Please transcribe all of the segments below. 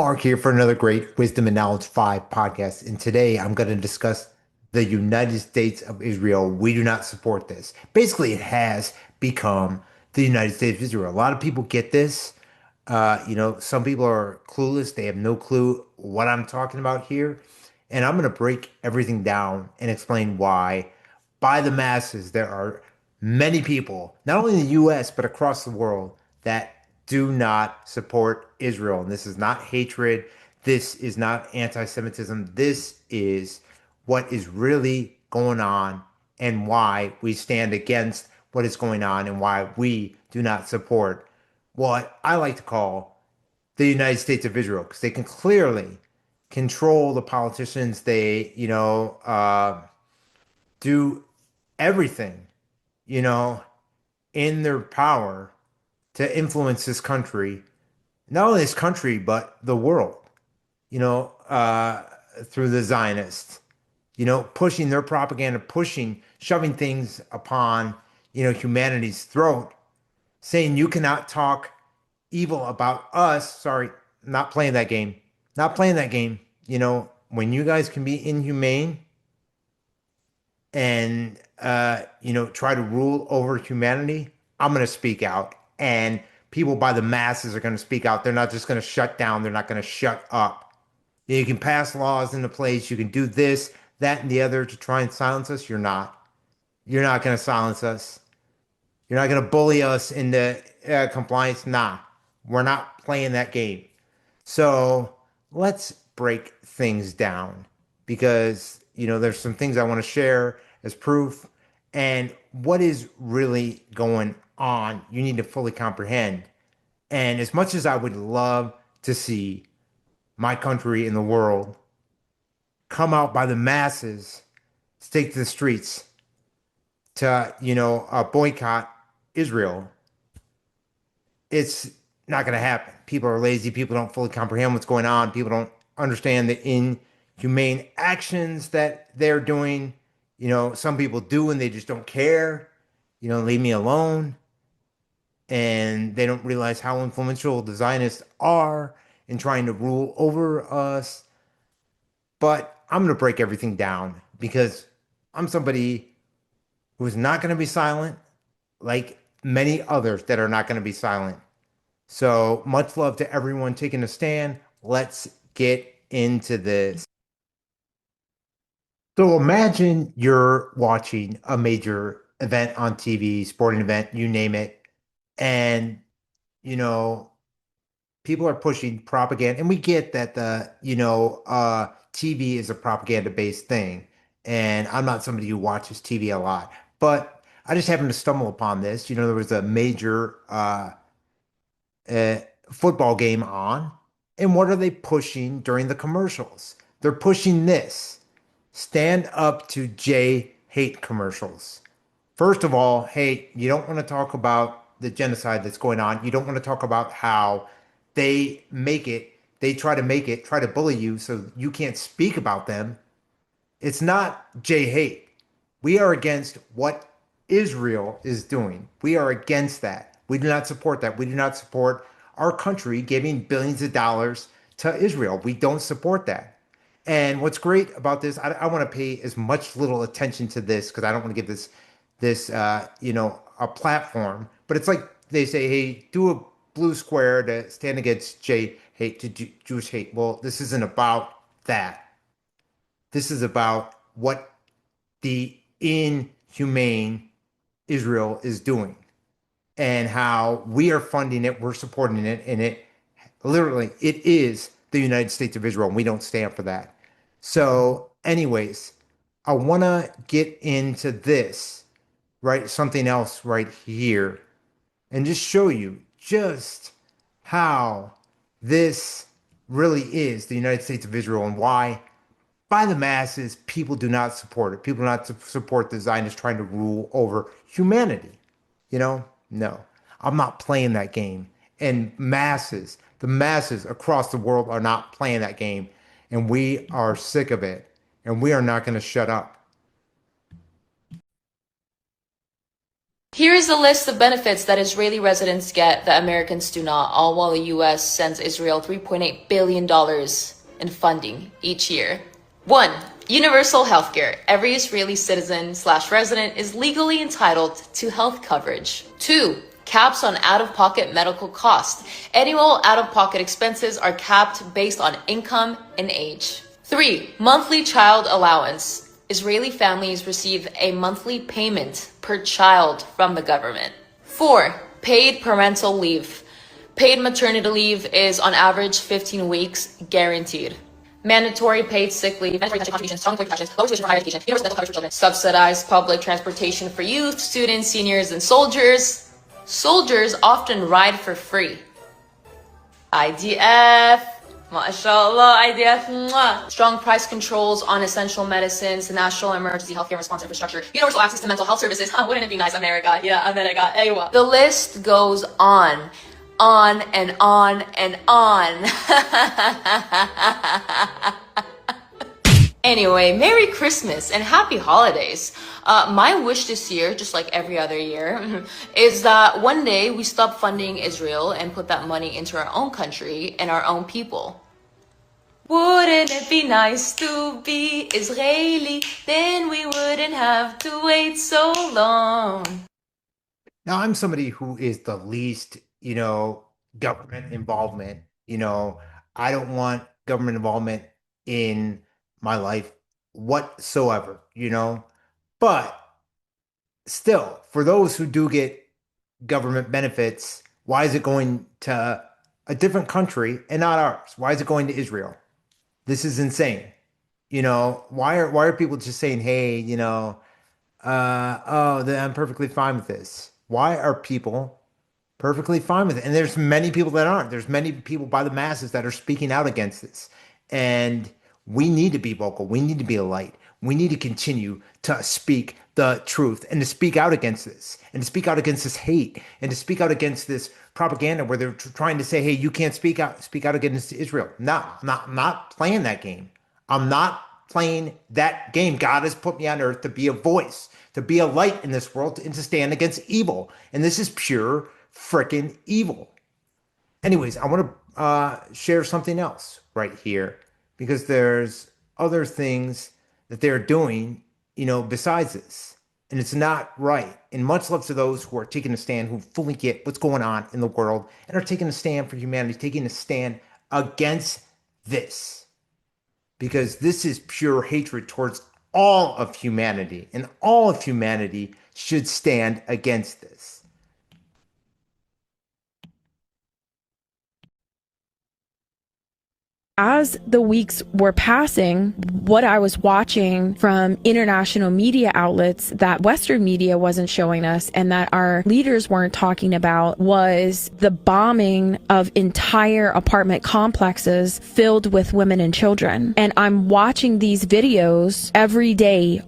Mark here for another great Wisdom and Knowledge 5 podcast. And today I'm going to discuss the United States of Israel. We do not support this. Basically, it has become the United States of Israel. A lot of people get this. Some people are clueless. They have no clue what I'm talking about here. And I'm going to break everything down and explain why, by the masses, there are many people, not only in the US, but across the world, that do not support Israel. And this is not hatred. This is not anti-Semitism. This is what is really going on and why we stand against what is going on and why we do not support what I like to call the United States of Israel, because they can clearly control the politicians. They, do everything, you know, in their power to influence this country, not only this country, but the world, through the Zionists, pushing their propaganda, shoving things upon, humanity's throat, saying you cannot talk evil about us. Sorry, not playing that game. Not playing that game. When you guys can be inhumane and try to rule over humanity, I'm going to speak out. And people by the masses are going to speak out. They're not just going to shut down. They're not going to shut up. You can pass laws into place. You can do this, that, and the other to try and silence us. You're not. You're not going to silence us. You're not going to bully us into compliance. Nah, we're not playing that game. So let's break things down because, there's some things I want to share as proof. And what is really going on, you need to fully comprehend. And as much as I would love to see my country and the world come out by the masses to take to the streets to, boycott Israel, it's not going to happen. People are lazy. People don't fully comprehend what's going on. People don't understand the inhumane actions that they're doing. Some people do and they just don't care. Leave me alone. And they don't realize how influential the Zionists are in trying to rule over us. But I'm going to break everything down because I'm somebody who is not going to be silent, like many others that are not going to be silent. So much love to everyone taking a stand. Let's get into this. So imagine you're watching a major event on TV, sporting event, you name it, and you know people are pushing propaganda, and we get that TV is a propaganda-based thing, and I'm not somebody who watches TV a lot, but I just happened to stumble upon this. There was a major uh, football game on, and what are they pushing during the commercials? They're pushing this stand up to Jay hate commercials. First of all, hey, you don't want to talk about the genocide that's going on. You don't want to talk about how they try to bully you so you can't speak about them. It's not Jay hate. We are against what Israel is doing. We are against that. We do not support that. We do not support our country giving billions of dollars to Israel. We don't support that. And what's great about this, I want to pay as much little attention to this because I don't want to give this a platform. But it's like they say, hey, do a blue square to stand against J hate to Jewish hate. Well, this isn't about that. This is about what the inhumane Israel is doing and how we are funding it, we're supporting it, and it is the United States of Israel, and we don't stand for that. So, anyways, I want to get into this, right? Something else right here, and just show you just how this really is the United States of Israel and why, by the masses, people do not support it. People do not support the Zionists trying to rule over humanity. No, I'm not playing that game. And the masses across the world are not playing that game. And we are sick of it. And we are not going to shut up. Here is a list of benefits that Israeli residents get that Americans do not, all while the US sends Israel $3.8 billion in funding each year. 1. Universal healthcare. Every Israeli citizen/resident is legally entitled to health coverage. 2. Caps on out-of-pocket medical costs. Annual out-of-pocket expenses are capped based on income and age. 3. Monthly child allowance. Israeli families receive a monthly payment per child from the government. 4. Paid parental leave. Paid maternity leave is on average 15 weeks guaranteed. Mandatory paid sick leave, mandatory pension contributions, strong employee protections, low tuition for higher education, universal dental coverage for children, subsidized public transportation for youth, students, seniors, and soldiers. Soldiers often ride for free. IDF. MashaAllah, IDF. Mwah. Strong price controls on essential medicines, the national emergency healthcare response infrastructure, universal access to mental health services. Wouldn't it be nice, America? Yeah, America. Aywa. The list goes on and on and on. Anyway, Merry Christmas and Happy Holidays. My wish this year, just like every other year, is that one day we stop funding Israel and put that money into our own country and our own people. Wouldn't it be nice to be Israeli? Then we wouldn't have to wait so long. Now, I'm somebody who is the least, government involvement. I don't want government involvement in my life whatsoever, But still, for those who do get government benefits, why is it going to a different country and not ours? Why is it going to Israel? This is insane. Why are people just saying, hey, I'm perfectly fine with this? Why are people perfectly fine with it? And there's many people that aren't. There's many people by the masses that are speaking out against this. And we need to be vocal. We need to be a light. We need to continue to speak the truth and to speak out against this and to speak out against this hate and to speak out against this propaganda where they're trying to say, hey, you can't speak out against Israel. No, I'm not playing that game. I'm not playing that game. God has put me on earth to be a voice, to be a light in this world and to stand against evil. And this is pure freaking evil. Anyways, I want to share something else right here because there's other things that they're doing, besides this. And it's not right. And much love to those who are taking a stand, who fully get what's going on in the world and are taking a stand for humanity, taking a stand against this. Because this is pure hatred towards all of humanity. And all of humanity should stand against this. As the weeks were passing, what I was watching from international media outlets that Western media wasn't showing us and that our leaders weren't talking about was the bombing of entire apartment complexes filled with women and children. And I'm watching these videos every day,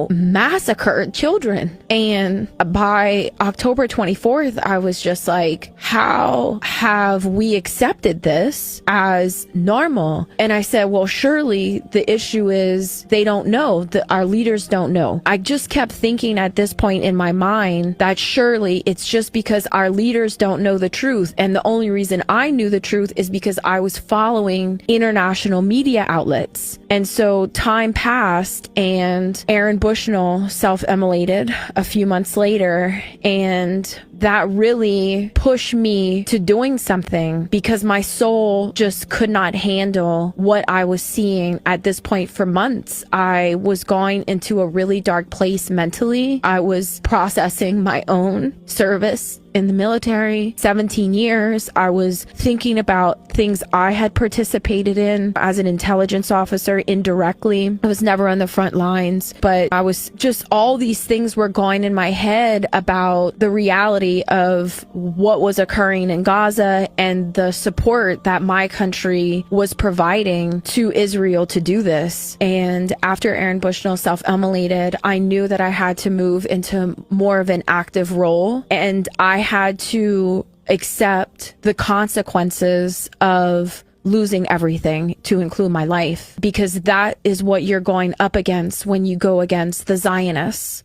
massacred children. And by October 24th, I was just like, how have we accepted this as normal? And I said, well, surely the issue is they don't know, that our leaders don't know. I just kept thinking at this point in my mind that surely it's just because our leaders don't know the truth. And the only reason I knew the truth is because I was following international media outlets. And so time passed and Aaron Bushnell self-immolated a few months later. And that really pushed me to doing something because my soul just could not handle what I was seeing at this point for months. I was going into a really dark place mentally. I was processing my own service in the military, 17 years. I was thinking about things I had participated in as an intelligence officer indirectly. I was never on the front lines, but I was just, all these things were going in my head about the reality of what was occurring in Gaza and the support that my country was providing to Israel to do this. And after Aaron Bushnell self-immolated, I knew that I had to move into more of an active role, and I had to accept the consequences of losing everything, to include my life, because that is what you're going up against when you go against the Zionists.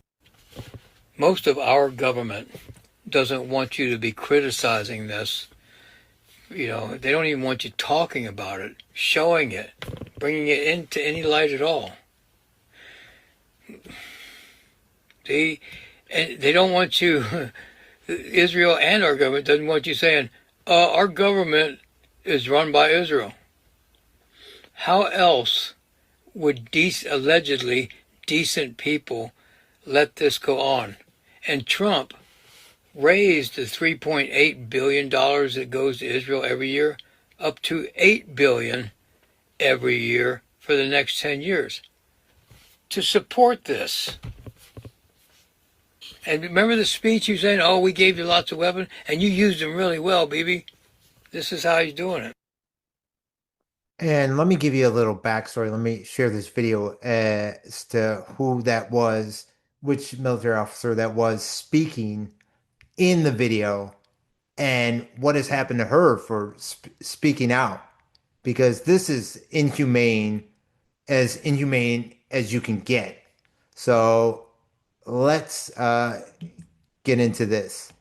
Most of our government doesn't want you to be criticizing this. You know, they don't even want you talking about it, showing it, bringing it into any light at all. They don't want you, Israel and our government doesn't want you saying, our government is run by Israel. How else would allegedly decent people let this go on? And Trump raised the $3.8 billion that goes to Israel every year up to $8 billion every year for the next 10 years to support this. And remember the speech you saying, oh, we gave you lots of weapons and you used them really well, baby. This is how he's doing it. And let me give you a little backstory. Let me share this video as to who that was, which military officer that was speaking in the video, and what has happened to her for speaking out. Because this is inhumane as you can get. So let's get into this.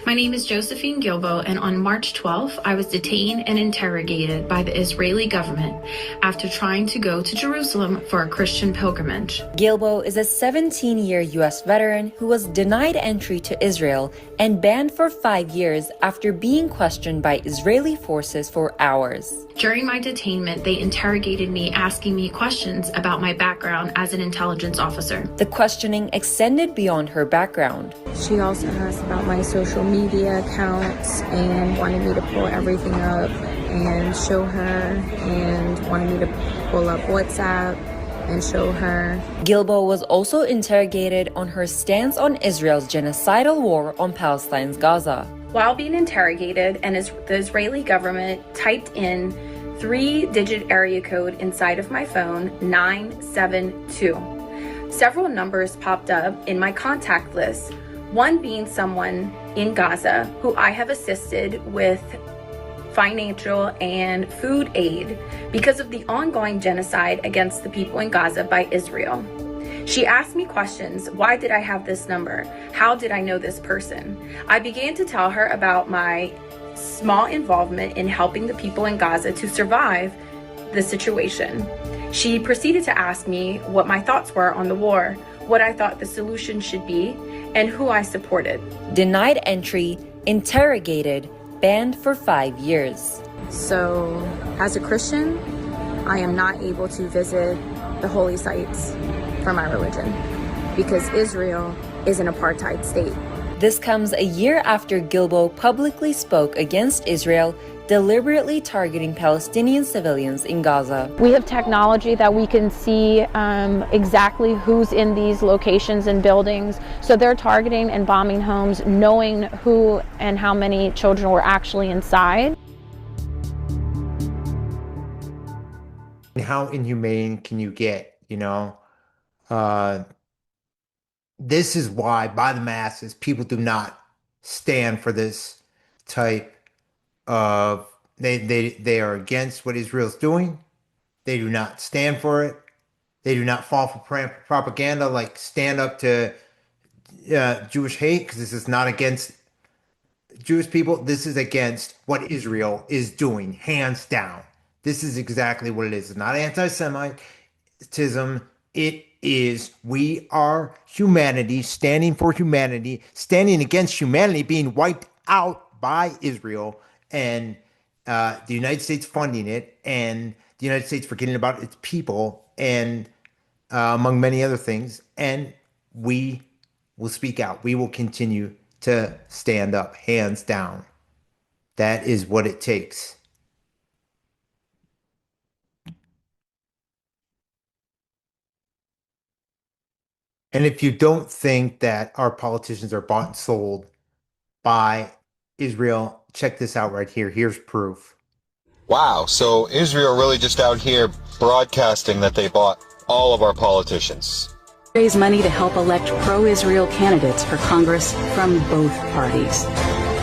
My name is Josephine Gilbo, and on March 12th, I was detained and interrogated by the Israeli government after trying to go to Jerusalem for a Christian pilgrimage. Gilbo is a 17-year U.S. veteran who was denied entry to Israel and banned for 5 years after being questioned by Israeli forces for hours. During my detainment, they interrogated me, asking me questions about my background as an intelligence officer. The questioning extended beyond her background. She also asked about my social media accounts and wanted me to pull everything up and show her, and wanted me to pull up WhatsApp and show her. Gilbo was also interrogated on her stance on Israel's genocidal war on Palestine's Gaza. While being interrogated, and the Israeli government typed in 3-digit area code inside of my phone, 972. Several numbers popped up in my contact list, one being someone in Gaza who I have assisted with financial and food aid because of the ongoing genocide against the people in Gaza by Israel. She asked me questions. Why did I have this number? How did I know this person? I began to tell her about my small involvement in helping the people in Gaza to survive the situation. She proceeded to ask me what my thoughts were on the war, what I thought the solution should be, and who I supported. Denied entry, interrogated, banned for 5 years. So, as a Christian, I am not able to visit the holy sites for my religion because Israel is an apartheid state. This comes a year after Gilbo publicly spoke against Israel deliberately targeting Palestinian civilians in Gaza. We have technology that we can see exactly who's in these locations and buildings. So they're targeting and bombing homes, knowing who and how many children were actually inside. How inhumane can you get, you know? This is why, by the masses, people do not stand for this type of, they are against what Israel's doing. They do not stand for it. They do not fall for propaganda like stand up to Jewish hate, because this is not against Jewish people. This is against what Israel is doing, hands down. This is exactly what it is. It's not anti-Semitism. It is, we are humanity, standing for humanity, standing against humanity being wiped out by Israel, and the United States funding it, and the United States forgetting about its people, and among many other things. And we will speak out. We will continue to stand up, hands down. That is what it takes. And if you don't think that our politicians are bought and sold by Israel, check this out right here. Here's proof. Wow, so Israel really just out here broadcasting that they bought all of our politicians. Raise money to help elect pro-Israel candidates for Congress from both parties.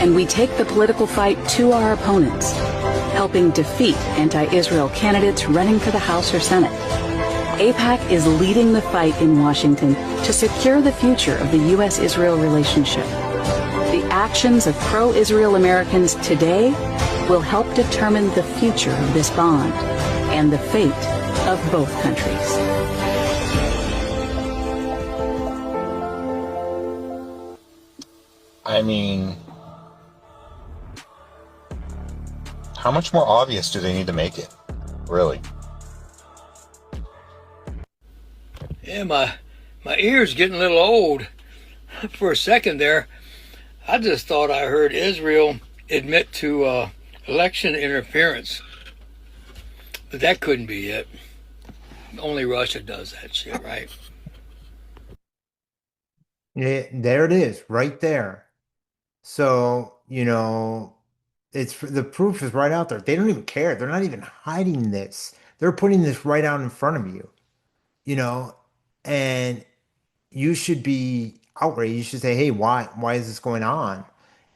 And we take the political fight to our opponents, helping defeat anti-Israel candidates running for the House or Senate. AIPAC is leading the fight in Washington to secure the future of the U.S.-Israel relationship. The actions of pro-Israel Americans today will help determine the future of this bond and the fate of both countries. I mean, how much more obvious do they need to make it? Really? Yeah, my ears getting a little old. For a second there, I just thought I heard Israel admit to election interference. But that couldn't be it. Only Russia does that shit, right? Yeah, there it is, right there. So, it's the proof is right out there. They don't even care. They're not even hiding this. They're putting this right out in front of you, you know, and you should be outraged. You should say, "Hey, why is this going on?"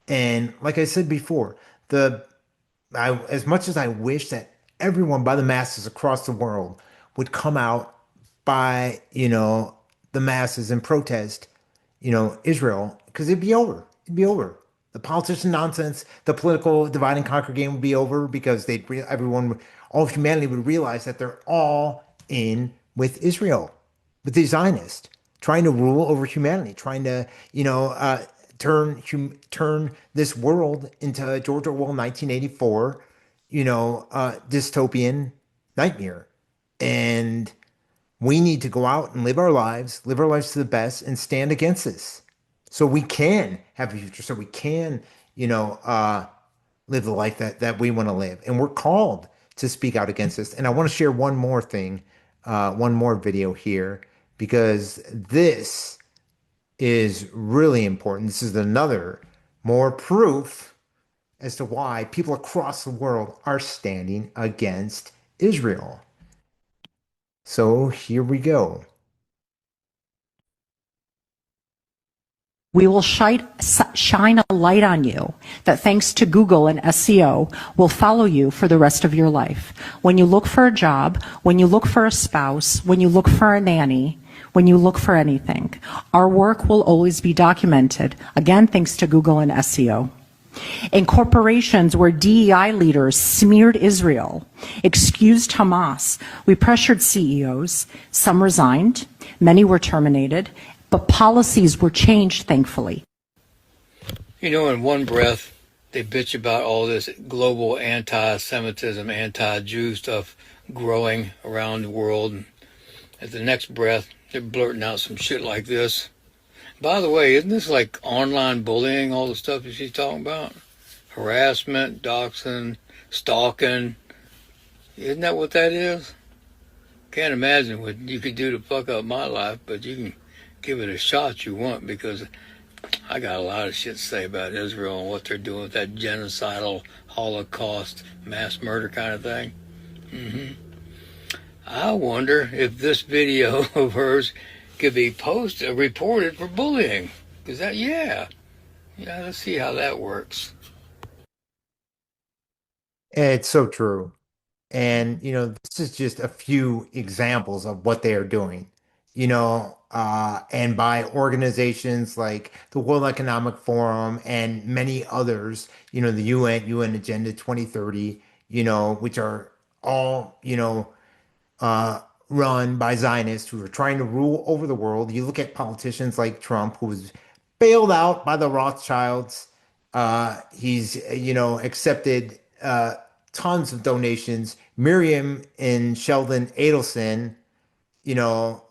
And like I said before, as much as I wish that everyone by the masses across the world would come out by, the masses and protest, Israel, because it'd be over. It'd be over. The politician nonsense, the political divide and conquer game would be over because all of humanity would realize that they're all in with Israel, with the Zionists, trying to rule over humanity, trying to, turn this world into George Orwell 1984, dystopian nightmare. And we need to go out and live our lives to the best, and stand against this, so we can have a future, so we can, live the life that we want to live. And we're called to speak out against this. And I want to share one more thing, one more video here, because this is really important. This is another more proof as to why people across the world are standing against Israel. So here we go. We will shine a light on you that, thanks to Google and SEO, will follow you for the rest of your life. When you look for a job, when you look for a spouse, when you look for a nanny, when you look for anything, our work will always be documented, again, thanks to Google and SEO. In corporations where DEI leaders smeared Israel, excused Hamas, we pressured CEOs. Some resigned, many were terminated, but policies were changed, thankfully. In one breath, they bitch about all this global anti-Semitism, anti-Jew stuff growing around the world. And at the next breath, they're blurting out some shit like this. By the way, isn't this like online bullying, all the stuff that she's talking about? Harassment, doxing, stalking. Isn't that what that is? Can't imagine what you could do to fuck up my life, but you can give it a shot you want, because I got a lot of shit to say about Israel and what they're doing with that genocidal Holocaust mass murder kind of thing. I wonder if this video of hers could be reported for bullying. Is that, yeah, let's see how that works. It's so true. And, this is just a few examples of what they are doing, and by organizations like the World Economic Forum and many others, the UN Agenda 2030, which are all, run by Zionists who are trying to rule over the world. You look at politicians like Trump, who was bailed out by the Rothschilds. He's, accepted tons of donations. Miriam and Sheldon Adelson, you know,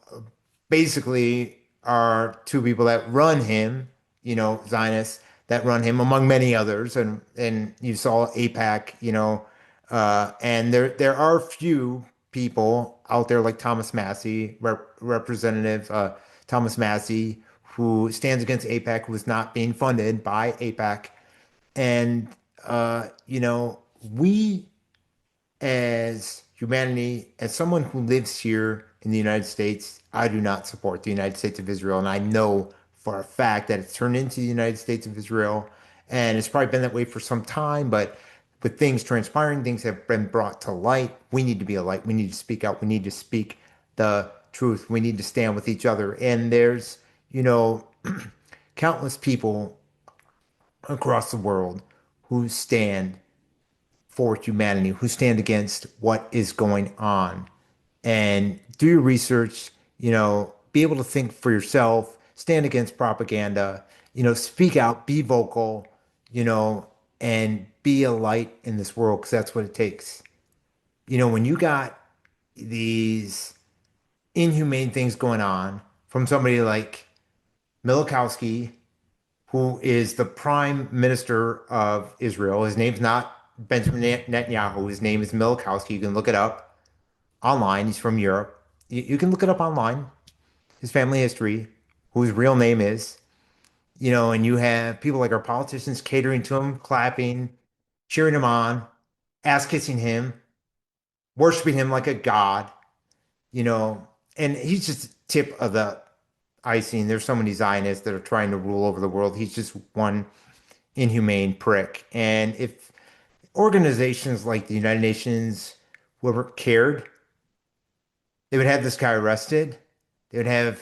basically are two people that run him, Zionists that run him, among many others. And you saw AIPAC, and there are few people out there like Thomas Massey, Representative Thomas Massey, who stands against AIPAC, who is not being funded by AIPAC. And we as humanity, as someone who lives here in the United States, I do not support the United States of Israel. And I know for a fact that it's turned into the United States of Israel. And it's probably been that way for some time, but with things transpiring, things have been brought to light. We need to be a light. We need to speak out. We need to speak the truth. We need to stand with each other. And there's, you know, countless people across the world who stand for humanity, who stand against what is going on. And do your research, be able to think for yourself, stand against propaganda, speak out, be vocal, you know, and be a light in this world because that's what it takes. When you got these inhumane things going on from somebody like Milikowski, who is the prime minister of Israel. His name's not Benjamin Netanyahu. His name is Milikowski. You can look it up online. He's from Europe. You can look it up online, his family history, who his real name is, and you have people like our politicians catering to him, clapping, cheering him on, ass kissing him, worshiping him like a god, you know, and he's just tip of the icing. There's so many Zionists that are trying to rule over the world. He's just one inhumane prick. And if organizations like the United Nations were cared, they would have this guy arrested. They would have,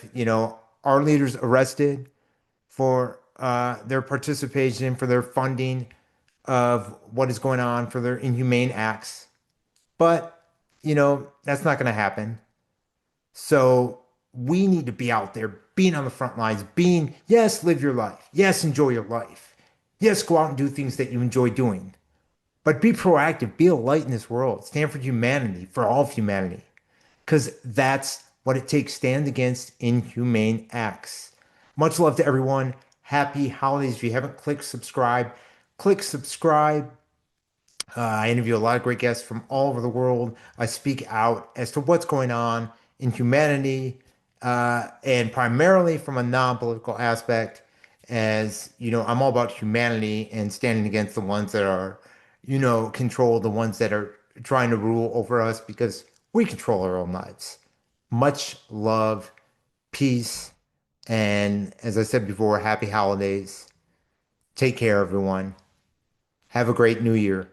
our leaders arrested for their participation, for their funding of what is going on, for their inhumane acts. But, that's not going to happen. So we need to be out there, being on the front lines, yes, live your life. Yes, enjoy your life. Yes, go out and do things that you enjoy doing. But be proactive, be a light in this world. Stand for humanity, for all of humanity. Because that's what it takes. Stand against inhumane acts. Much love to everyone. Happy holidays. If you haven't clicked subscribe, click subscribe. I interview a lot of great guests from all over the world. I speak out as to what's going on in humanity, and primarily from a non-political aspect. As you know, I'm all about humanity and standing against the ones that are, control, the ones that are trying to rule over us because we control our own lives. Much love, peace, and as I said before, happy holidays. Take care, everyone. Have a great new year.